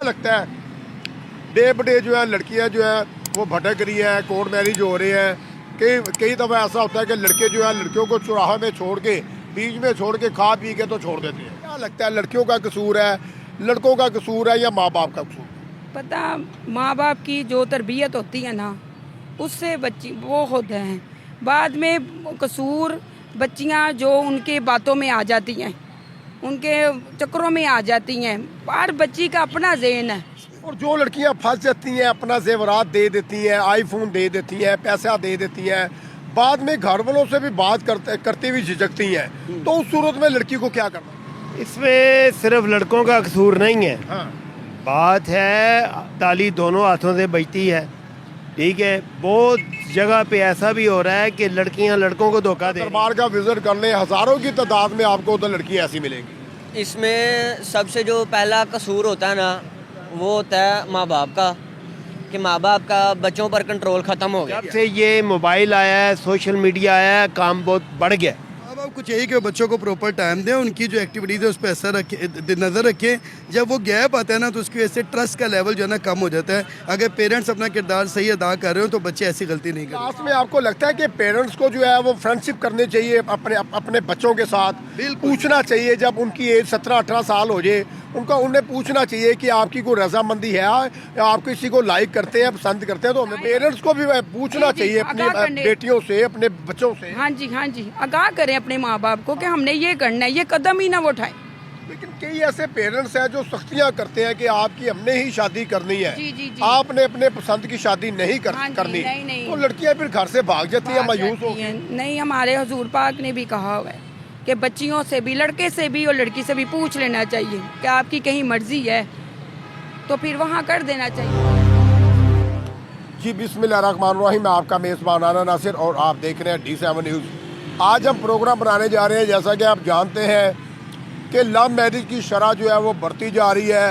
लगता है डे ब डे जो है लड़कियां जो है वो भटक रही है, कोर्ट मैरिज हो रहे हैं। कई दफ़ा ऐसा होता है कि लड़के जो है लड़कियों को चौराहे में छोड़ के, बीच में छोड़ के, खा पी के तो छोड़ देते हैं। क्या लगता है लड़कियों का कसूर है, लड़कों का कसूर है या माँ बाप का कसूर? पता, माँ बाप की जो तरबियत होती है ना, उससे बच्ची वो होते हैं। बाद में कसूर बच्चियाँ जो उनके बातों में आ जाती हैं, उनके चक्करों में आ जाती हैं। हर बच्ची का अपना ज़हन है। और जो लड़कियां फंस जाती हैं, अपना जेवरात दे देती हैं, आईफोन दे देती हैं, पैसा दे देती हैं, बाद में घर वालों से भी बात करते हुए झिझकती हैं, तो उस सूरत में लड़की को क्या करना? इसमें सिर्फ लड़कों का कसूर नहीं है। हाँ। बात है ताली दोनों हाथों से बजती है, ठीक है। बहुत जगह पे ऐसा भी हो रहा है कि लड़कियां लड़कों को धोखा दे रही हैं। दरबार का विजिट करने हजारों की तादाद में आपको उधर लड़की ऐसी मिलेंगी। इसमें सबसे जो पहला कसूर होता है ना, वो होता है माँ बाप का, कि माँ बाप का बच्चों पर कंट्रोल ख़त्म हो गया। जब से ये मोबाइल आया है, सोशल मीडिया आया है, काम बहुत बढ़ गया। अब आपको चाहिए कि बच्चों को प्रॉपर टाइम दें, उनकी जो एक्टिविटीज़ है उस पर असर नज़र रखें। जब वो गैप आता है ना, तो उसकी वजह से ट्रस्ट का लेवल जो है ना कम हो जाता है। अगर पेरेंट्स अपना किरदार सही अदा कर रहे हो तो बच्चे ऐसी गलती नहीं करें। क्लास में आपको लगता है कि पेरेंट्स को जो है वो फ्रेंडशिप करनी चाहिए अपने बच्चों के साथ? बिल्कुल। पूछना चाहिए जब उनकी एज 17-18 साल हो जाए, उन्हें पूछना चाहिए कि आपकी कोई रजामंदी है या आप किसी को लाइक करते हैं, पसंद करते हैं, तो हमें पेरेंट्स को भी पूछना चाहिए अपनी बेटियों से, अपने बच्चों से। हाँ जी, हाँ जी, आगाह करें अपने माँ बाप को कि हमने ये करना है, ये कदम ही ना वो उठाएं। लेकिन कई ऐसे पेरेंट्स हैं जो सख्तियां करते हैं कि आपकी हमने ही शादी करनी है, जी, जी, जी। आपने अपने पसंद की शादी नहीं हाँ जी, करनी, नहीं। तो लड़कियां फिर घर से भाग जाती हैं मायूस हो। नहीं, हमारे हुजूर पाक ने भी कहा हुआ है कि बच्चियों से भी, लड़के से भी और लड़की से भी पूछ लेना चाहिए कि आपकी कहीं मर्जी है तो फिर वहाँ कर देना चाहिए। जी बिस्मिल्लाहिर्रहमानिर्रहीम, मैं आपका मेज़बान आना नासिर और आप देख रहे हैं D7 न्यूज़। आज हम प्रोग्राम बनाने जा रहे हैं, जैसा कि आप जानते हैं कि लव मैरिज की शरह जो है वो बढ़ती जा रही है।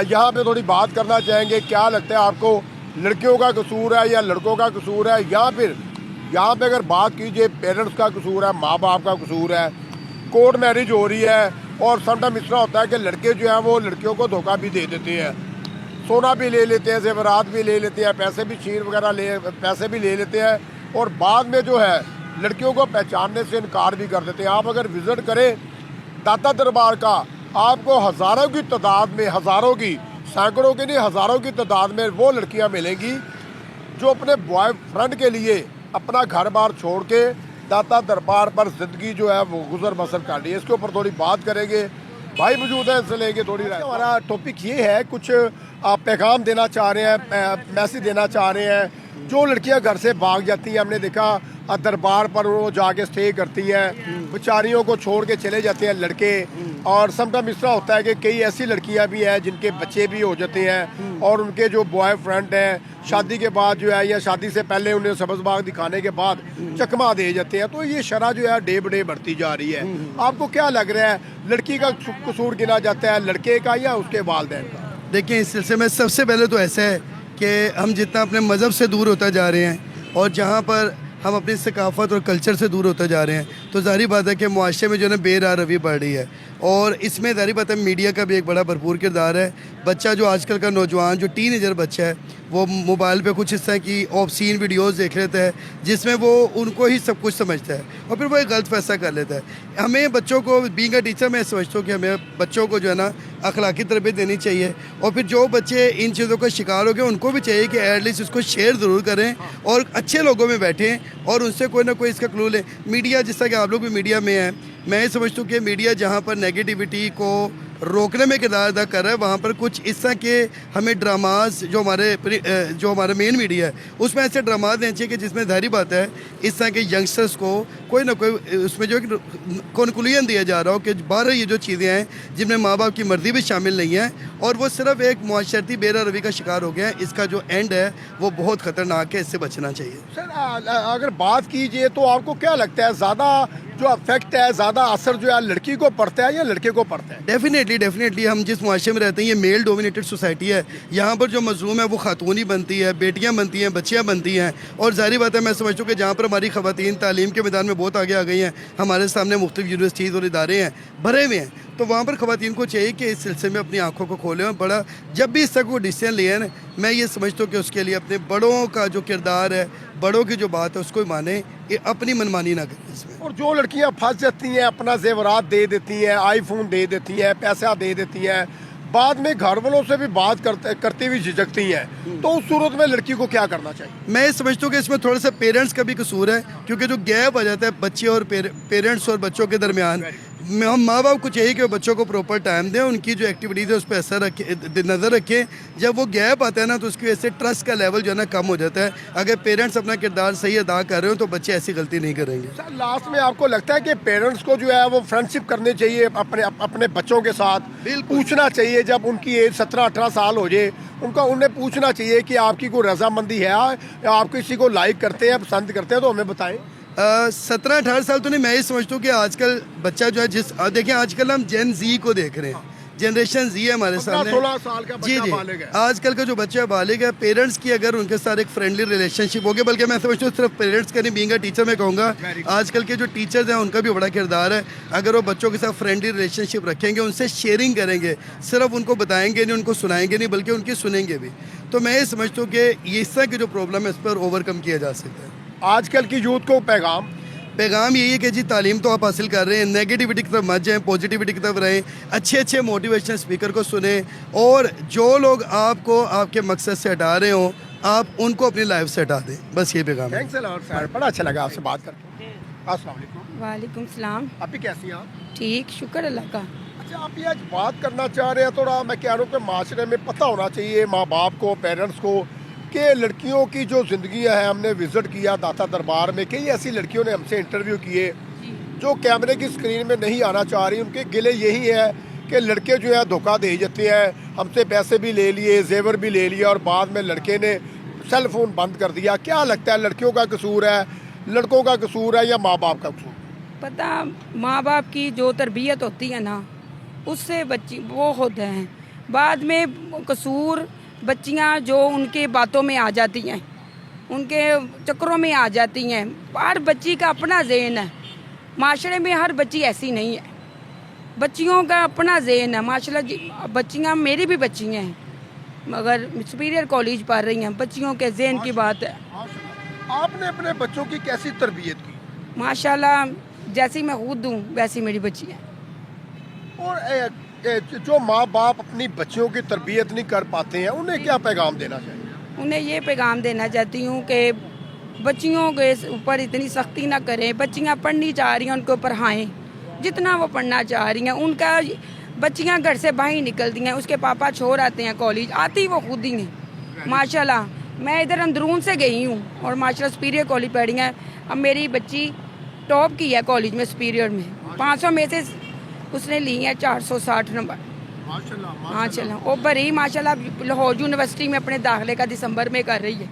यहाँ पे थोड़ी बात करना चाहेंगे, क्या लगता है आपको लड़कियों का कसूर है या लड़कों का कसूर है, या फिर यहाँ पे अगर बात कीजिए पेरेंट्स का कसूर है, माँ बाप का कसूर है, कोर्ट मैरिज हो रही है, और समटाइम इस तरह होता है कि लड़के जो हैं वो लड़कियों को धोखा भी दे देते हैं, सोना भी ले लेते हैं, जेवरात भी ले लेते हैं, पैसे भी ले लेते हैं, और बाद में जो है लड़कियों को पहचानने से इनकार भी कर देते हैं। आप अगर विज़िट करें दाता दरबार का, आपको हज़ारों की तादाद में, हज़ारों की, सैकड़ों की नहीं, हज़ारों की तादाद में वो लड़कियां मिलेंगी जो अपने बॉयफ्रेंड के लिए अपना घर बार छोड़ के दाता दरबार पर ज़िंदगी जो है वो गुजर बसर कर रही है। इसके ऊपर थोड़ी बात करेंगे, भाई मौजूद है, इनसे लेंगे थोड़ी राय। हमारा टॉपिक ये है, कुछ आप पैगाम देना चाह रहे हैं, मैसेज देना चाह रहे हैं। जो लड़कियां घर से भाग जाती हैं, हमने देखा दरबार पर वो जाके स्टे करती हैं, बेचारियों को छोड़ के चले जाते हैं लड़के, और समटाइम इस तरह होता है कि कई ऐसी लड़कियां भी हैं जिनके बच्चे भी हो जाते हैं, और उनके जो बॉयफ्रेंड हैं शादी के बाद जो है या शादी से पहले उन्हें सब्ज़ बाग दिखाने के बाद चकमा दे जाते हैं। तो ये शरह जो है डे ब डे बढ़ती जा रही है। आपको क्या लग रहा है, लड़की का कसूर गिना जाता है लड़के का या उसके वालिदैन का? देखिए, इस सिलसिले में सबसे पहले तो ऐसा है कि हम जितना अपने मज़हब से दूर होता जा रहे हैं और जहाँ पर हम अपनी सकाफ़त और कल्चर से दूर होता जा रहे हैं, तो ज़ाहिर बात है कि मुआशरे में जो है ना बेरारवी बढ़ रही है, और इसमें ज़ाहिर बात है मीडिया का भी एक बड़ा भरपूर किरदार है। बच्चा जो आजकल का नौजवान जो टीनेजर बच्चा है, वो मोबाइल पे कुछ इस तरह की ऑब्सीन वीडियोज़ देख लेता है जिसमें वो उनको ही सब कुछ समझता है और फिर वो एक गलत फैसला कर लेता है। हमें बच्चों को, बीइंग अ टीचर, मैं समझता हूँ कि हमें बच्चों को जो है ना अखलाकी तरबियत देनी चाहिए, और फिर जो बच्चे इन चीज़ों का शिकार हो गए उनको भी चाहिए कि एटलीस्ट उसको शेयर ज़रूर करें और अच्छे लोगों में बैठें और उनसे कोई ना कोई इसका क्लू लें। मीडिया, जिस तरह कि आप लोग भी मीडिया में हैं, मैं ये समझता हूँ कि मीडिया जहाँ पर नेगेटिविटी को रोकने में किरदार अदा कर रहा है, वहाँ पर कुछ इस तरह के हमें ड्रामाज, जो हमारा मेन मीडिया है, उसमें ऐसे ड्रामाज देने चाहिए कि जिसमें ज़ाहिर बात है इस तरह के यंगस्टर्स को कोई ना कोई उसमें जो कंक्लूजन दिया जा रहा हो कि बाहर ये जो चीज़ें हैं जिनमें माँ बाप की मर्जी भी शामिल नहीं है और वो सिर्फ एक मुआशरती बेरारवी का शिकार हो गया है, इसका जो एंड है वो बहुत ख़तरनाक है, इससे बचना चाहिए। सर, अगर बात कीजिए तो आपको क्या लगता है ज़्यादा जो अफेक्ट है, ज़्यादा असर जो है लड़की को पड़ता है या लड़के को पड़ता है? डेफिनेटली हम जिस मुआशरे में रहते हैं, ये मेल डोमिनेटेड सोसाइटी है। यहाँ पर जो मजलूम है वो खातून ही बनती है, बेटियाँ बनती हैं, बच्चियाँ बनती हैं। और जाहिर बात है, मैं समझता हूँ कि जहाँ पर हमारी ख़वातीन तालीम के मैदान में बहुत आगे आ गई हैं, हमारे सामने मुख्तलिफ यूनिवर्सिटीज़ और इदारे हैं, भरे हुए हैं, तो वहाँ पर ख़वातीन को चाहिए कि इस सिलसिले में अपनी आंखों को खोलें। और बड़ा जब भी इस तरह को डिसीजन लिया है, मैं ये समझता हूँ कि उसके लिए अपने बड़ों का जो किरदार है, बड़ों की जो बात है, उसको माने, ये अपनी मनमानी ना करें इसमें। और जो लड़कियां फंस जाती हैं, अपना जेवरात दे देती हैं, आईफोन दे देती हैं, पैसा दे देती हैं, बाद में घर वालों से भी बात करते हुए झिझकती हैं, तो उस सूरत में लड़की को क्या करना चाहिए? मैं समझता हूँ कि इसमें थोड़ा सा पेरेंट्स का भी कसूर है, क्योंकि जो गैप आ जाता है बच्चे और पेरेंट्स और बच्चों के दरमियान, हम माँ बाप को चाहिए कि वो बच्चों को प्रॉपर टाइम दें, उनकी जो एक्टिविटीज़ है उस पर असर नज़र रखें। जब वो गैप आता है ना, तो उसकी वजह से ट्रस्ट का लेवल जो है ना कम हो जाता है। अगर पेरेंट्स अपना किरदार सही अदा कर रहे हो तो बच्चे ऐसी गलती नहीं करेंगे। सर, लास्ट में आपको लगता है कि पेरेंट्स को जो है वो फ्रेंडशिप करनी चाहिए अपने बच्चों के साथ? बिल्कुल। पूछना चाहिए, जब उनकी एज 17-18 साल हो जाए, उन्हें पूछना चाहिए कि आपकी कोई रजामंदी है या आप किसी को लाइक करते हैं, पसंद करते हैं, तो हमें बताएं। 17-18 साल तो नहीं, मैं ये समझता हूँ कि आजकल बच्चा जो है देखिए आजकल हम जेन जी को देख रहे हैं, जनरेशन जी है हमारे सामने। 16 साल का जी बच्चा जी, बालिग है। आजकल का जो बच्चा बालिग है, पेरेंट्स की अगर उनके साथ एक फ्रेंडली रिलेशनशिप होगी, बल्कि मैं समझता हूँ सिर्फ पेरेंट्स का नहीं, बीइंग अ टीचर मैं कहूँगा आजकल के जो टीचर्स हैं उनका भी बड़ा किरदार है। अगर वो बच्चों के साथ फ्रेंडली रिलेशनशिप रखेंगे, उनसे शेयरिंग करेंगे, सिर्फ उनको बताएंगे नहीं, उनको सुनाएंगे नहीं, बल्कि उनकी सुनेंगे भी, तो मैं ये समझता हूँ कि इस तरह की जो प्रॉब्लम है इस पर ओवरकम किया जा सकता है। आजकल की यूथ को पैगाम यही है कि जी तालीम तो आप हासिल कर रहे हैं, नेगेटिविटी की तरफ मत जाएं, पॉजिटिविटी की तरफ रहें, अच्छे मोटिवेशनल स्पीकर को सुने, और जो लोग आपको आपके मकसद से हटा रहे हो, आप उनको अपनी लाइफ से हटा दें। बस ये पैगाम है। थैंक्स अ लॉट सर, बड़ा अच्छा लगा आपसे बात करके। अस्सलाम वालेकुम। वालेकुम सलाम। आप भी कैसी हैं आप? ठीक, शुक्र अल्लाह का। अच्छा, आप ये आज बात करना चाह रहे हैं, थोड़ा मैं कह रहा हूँ कि माशरे में पता होना चाहिए माँ बाप को, पेरेंट्स को, कि लड़कियों की जो ज़िंदगी है, हमने विज़िट किया दाता दरबार में, कई ऐसी लड़कियों ने हमसे इंटरव्यू किए जो कैमरे की स्क्रीन में नहीं आना चाह रही। उनके गिले यही है कि लड़के जो है धोखा दे जाते हैं, हमसे पैसे भी ले लिए, जेवर भी ले लिया, और बाद में लड़के ने सेल फोन बंद कर दिया। क्या लगता है, लड़कियों का कसूर है, लड़कों का कसूर है, या माँ बाप का कसूर? पता, माँ बाप की जो तरबियत होती है ना, उससे बच्ची वो होते हैं। बाद में कसूर बच्चियाँ जो उनके बातों में आ जाती हैं, उनके चक्करों में आ जाती हैं। हर बच्ची का अपना ज़हन है, माशरे में हर बच्ची ऐसी नहीं है, बच्चियों का अपना ज़हन है। माशाल्लाह बच्चियाँ मेरी भी बच्चियाँ हैं, मगर सुपीरियर कॉलेज पढ़ रही हैं, बच्चियों के ज़हन की बात है। आपने अपने बच्चों की कैसी तरबियत की? माशाल्लाह जैसी मैं खुद हूँ वैसी मेरी बच्ची है। और जो माँ बाप अपनी बच्चियों की तरबियत नहीं कर पाते हैं, उन्हें क्या पैगाम देना चाहिए? उन्हें ये पैगाम देना चाहती हूँ कि बच्चियों के ऊपर इतनी सख्ती ना करें। बच्चियाँ पढ़नी चाह रही हैं, उनको पढ़ाएं जितना वो पढ़ना चाह रही हैं। उनका बच्चियाँ घर से बाहर निकलती हैं, उसके पापा छोड़ आते हैं कॉलेज, आती वो खुद ही हैं। माशाल्लाह मैं इधर अंदरून से गई हूँ और माशाल्लाह सुपीरियर कॉलेज पढ़ी हैं। अब मेरी बच्ची टॉप की है कॉलेज में, सुपीरियर में 500 में से उसने ली है 460 नंबर। माशाल्लाह वो भरी माशाल्लाह लाहौर यूनिवर्सिटी में अपने दाखिले का दिसंबर में कर रही है।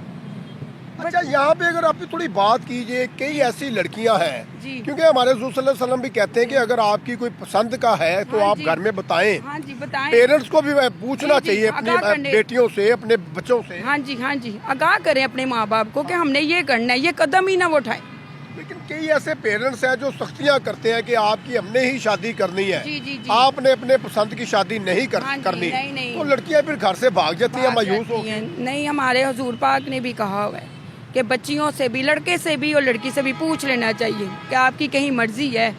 अच्छा, यहाँ पे अगर आपकी थोड़ी बात कीजिए, कई ऐसी लड़कियाँ हैं, क्योंकि हमारे रसूल सल्लल्लाहु अलैहि वसल्लम भी कहते हैं कि अगर आपकी कोई पसंद का है तो आप घर में बताएं। हाँ जी, बताएं। पेरेंट्स को भी पूछना चाहिए अपनी बेटियों से, अपने बच्चों से। हाँ जी, आगाह करें अपने माँ बाप को कि हमने ये करना है, ये कदम ही ना वो उठाएं। लेकिन कई ऐसे पेरेंट्स हैं जो सख्तियाँ करते हैं कि आपकी हमने ही शादी करनी है, जी। आपने अपने पसंद की शादी नहीं करनी। नहीं। तो लड़कियाँ फिर घर से भाग जाती हैं, मायूस हो। नहीं, हमारे हुजूर पाक ने भी कहा हुआ है कि बच्चियों से भी, लड़के से भी और लड़की से भी पूछ लेना चाहिए कि आपकी कहीं मर्जी है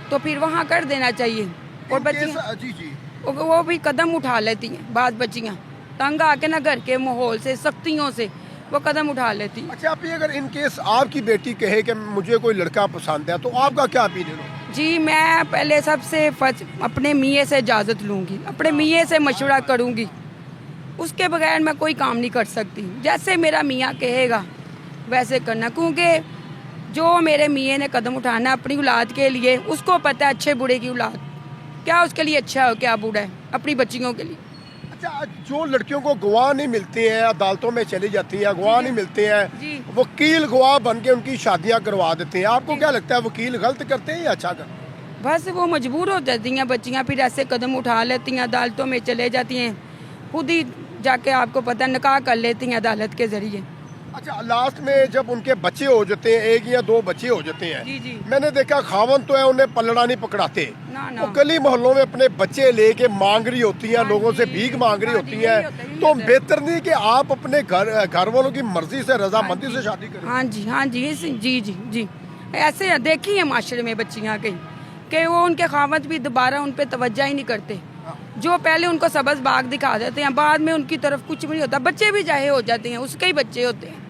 तो फिर वहाँ कर देना चाहिए। और बच्चियाँ जी वो भी कदम उठा लेती हैं। बाद बच्चियाँ तंग आके ना घर के माहौल से, सख्तियों से वो कदम उठा लेती हैं। अच्छा, आप ये अगर इन केस आपकी बेटी कहे कि मुझे कोई लड़का पसंद है, तो आपका क्या ओपिनियन हो? जी, मैं पहले सबसे अपने मियाँ से इजाज़त लूँगी, अपने मियाँ से मशवरा करूँगी, उसके बगैर मैं कोई काम नहीं कर सकती। जैसे मेरा मियाँ कहेगा वैसे करना, क्योंकि जो मेरे मियाँ ने कदम उठाना अपनी औलाद के लिए, उसको पता है अच्छे बुरे की औलाद क्या उसके लिए अच्छा है, क्या बुरा है अपनी बच्चियों के लिए। अच्छा, जो लड़कियों को गवाह नहीं मिलते हैं, अदालतों में चली जाती हैं, गवाह नहीं मिलते जी। हैं, वकील गवाह बन के उनकी शादियां करवा देते हैं, आपको क्या लगता है वकील गलत करते हैं या अच्छा करते हैं? बस वो मजबूर हो जाती हैं बच्चियां, फिर ऐसे कदम उठा लेती हैं, अदालतों में चले जाती हैं, खुद ही जाके आपको पता है निकाह कर लेती हैं अदालत के जरिए। अच्छा, लास्ट में जब उनके बच्चे हो जाते हैं, 1 या 2 बच्चे हो जाते हैं, जी, जी। मैंने देखा खावन तो है उन्हें पलड़ा नहीं पकड़ाते, ना, ना। वो गली मोहल्लों में अपने बच्चे लेके मांग रही होती हैं, हाँ लोगों से जी। भीख मांग रही हाँ होती जी, यही हैं, होता है, यही तो होता है। बेहतर नहीं कि आप अपने घर वालों की मर्जी से रजामंदी से शादी करें? हाँ जी, हाँ जी, जी जी जी, ऐसे देखी है माशरे में बच्चियाँ कहीं कि वो उनके खावत भी दोबारा उन पर तवज्जो ही नहीं करते, जो पहले उनको सबज बाग दिखा देते हैं, बाद में उनकी तरफ कुछ भी नहीं होता, बच्चे भी जाहे हो जाते हैं, उसके ही बच्चे होते हैं,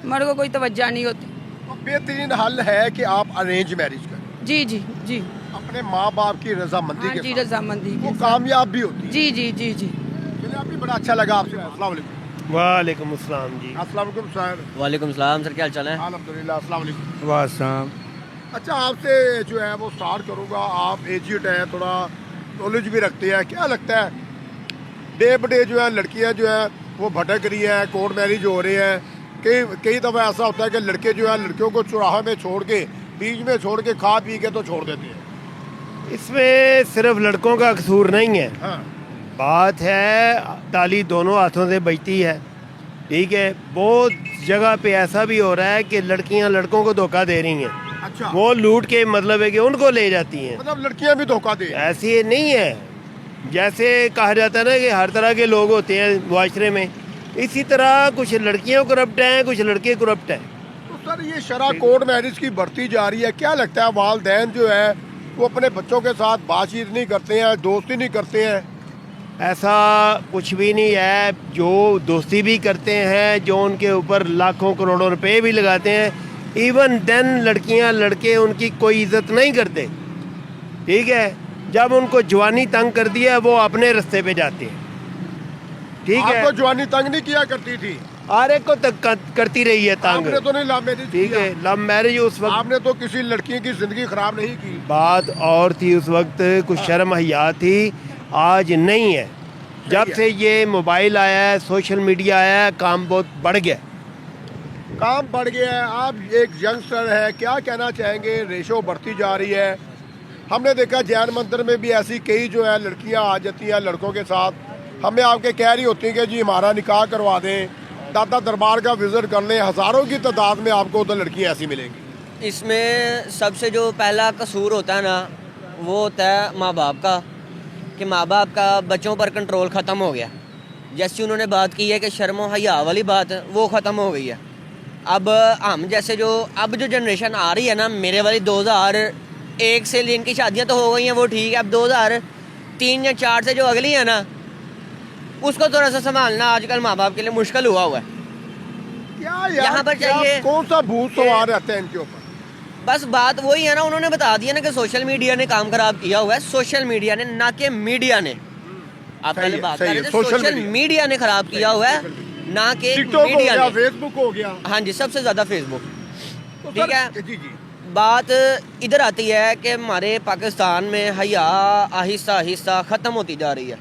मर्द को कोई तवज्जो नहीं होती। तो बेहतरीन हल है कि आप अरेंज मैरिज करें, जी जी जी, अपने माँ बाप की रजामंदी हाँ के जी, साथ। रजामंदी वो के साथ। कामयाब भी होती है। जी जी जी जी। चलिए, आप भी बड़ा अच्छा लगा आपसे। अस्सलाम वालेकुम। वालेकुम अस्सलाम जी। अस्सलाम वालेकुम सर। वालेकुम सलाम सर, क्या हाल चाल है? अल्हम्दुलिल्लाह, अस्सलाम वालेकुम। वाह। अच्छा, आपसे जो है वो स्टार्ट करूँगा, आप एजिड हैं, थोड़ा नॉलेज भी रखते हैं, क्या लगता है डे ब डे जो है लड़कियां जो है वो भटक रही है, कोर्ट मैरिज हो रही है, कई दफ़ा ऐसा होता है कि लड़के जो है लड़कियों को चौराहे में छोड़ के, बीच में छोड़ के, खा पी के तो छोड़ देते हैं। इसमें सिर्फ लड़कों का कसूर नहीं है, हाँ, बात है ताली दोनों हाथों से बजती है, ठीक है। बहुत जगह पे ऐसा भी हो रहा है कि लड़कियां लड़कों को धोखा दे रही हैं, अच्छा, वो लूट के मतलब है कि उनको ले जाती हैं। मतलब लड़कियां भी धोखा दे। ऐसी नहीं है, जैसे कहा जाता है ना कि हर तरह के लोग होते हैं मुआशरे में, इसी तरह कुछ लड़कियां करप्ट हैं, कुछ लड़के करप्ट हैं। तो सर, ये शरह कोर्ट मैरिज की बढ़ती जा रही है, क्या लगता है वालिदैन जो है वो अपने बच्चों के साथ बातचीत नहीं करते हैं, दोस्ती नहीं करते हैं? ऐसा कुछ भी नहीं है, जो दोस्ती भी करते हैं, जो उनके ऊपर लाखों करोड़ों रुपए भी लगाते हैं, इवन देन लड़कियां लड़के उनकी कोई इज्जत नहीं करते, ठीक है। जब उनको जवानी तंग कर दिया वो अपने रास्ते पे जाते हैं, ठीक है। आपको जवानी तंग नहीं किया करती थी? हर एक को तक करती रही है तंग, आपने तो नहीं लव मैरिज ठीक किया? है। लव मैरिज उस वक्त, आपने तो किसी लड़की की जिंदगी खराब नहीं की। बात और थी, उस वक्त कुछ शर्म हया थी, आज नहीं है। जब से ये मोबाइल आया है, सोशल मीडिया आया है, काम बहुत बढ़ गया। काम बढ़ गया है। आप एक यंगस्टर है, क्या कहना चाहेंगे? रेशो बढ़ती जा रही है। हमने देखा जैन मंदिर में भी ऐसी कई जो है लड़कियां आ जाती हैं लड़कों के साथ, हमें आपके कह रही होती हैं कि जी हमारा निकाह करवा दें, दादा दरबार का विजिट कर लें, हज़ारों की तादाद में आपको उधर लड़कियां ऐसी मिलेंगी। इसमें सबसे जो पहला कसूर होता है ना, वो होता है माँ बाप का, कि माँ बाप का बच्चों पर कंट्रोल ख़त्म हो गया। जैसे उन्होंने बात की है कि शर्म हया वाली बात, वो ख़त्म हो गई है। अब हम जैसे जो अब जो जनरेशन आ रही है ना, मेरे वाली 2001 से जिनकी शादियाँ तो हो गई हैं वो ठीक है, अब 2003 या 4 से जो अगली है ना, उसको थोड़ा सा संभालना आजकल माँ बाप के लिए मुश्किल हुआ है। क्या यहाँ पर चाहिए कौन सा भूत सवार रहता है इनके ऊपर? बस बात वही है ना, उन्होंने बता दिया ना कि सोशल मीडिया ने काम खराब किया हुआ है। सोशल मीडिया ने, ना कि मीडिया ने। आप सही पहले है, बात सही कर है, रहे थे, सोशल सोशल मीडिया ने खराब किया हुआ है, ना कि टिकटॉक हो मीडिया गया, ने। फेसबुक हो गया। हाँ जी, सबसे ज्यादा फेसबुक। तो ठीक सर, है। जी जी, बात इधर आती है कि हमारे पाकिस्तान में हया आहिस्ता आहिस्ता ख़त्म होती जा रही है।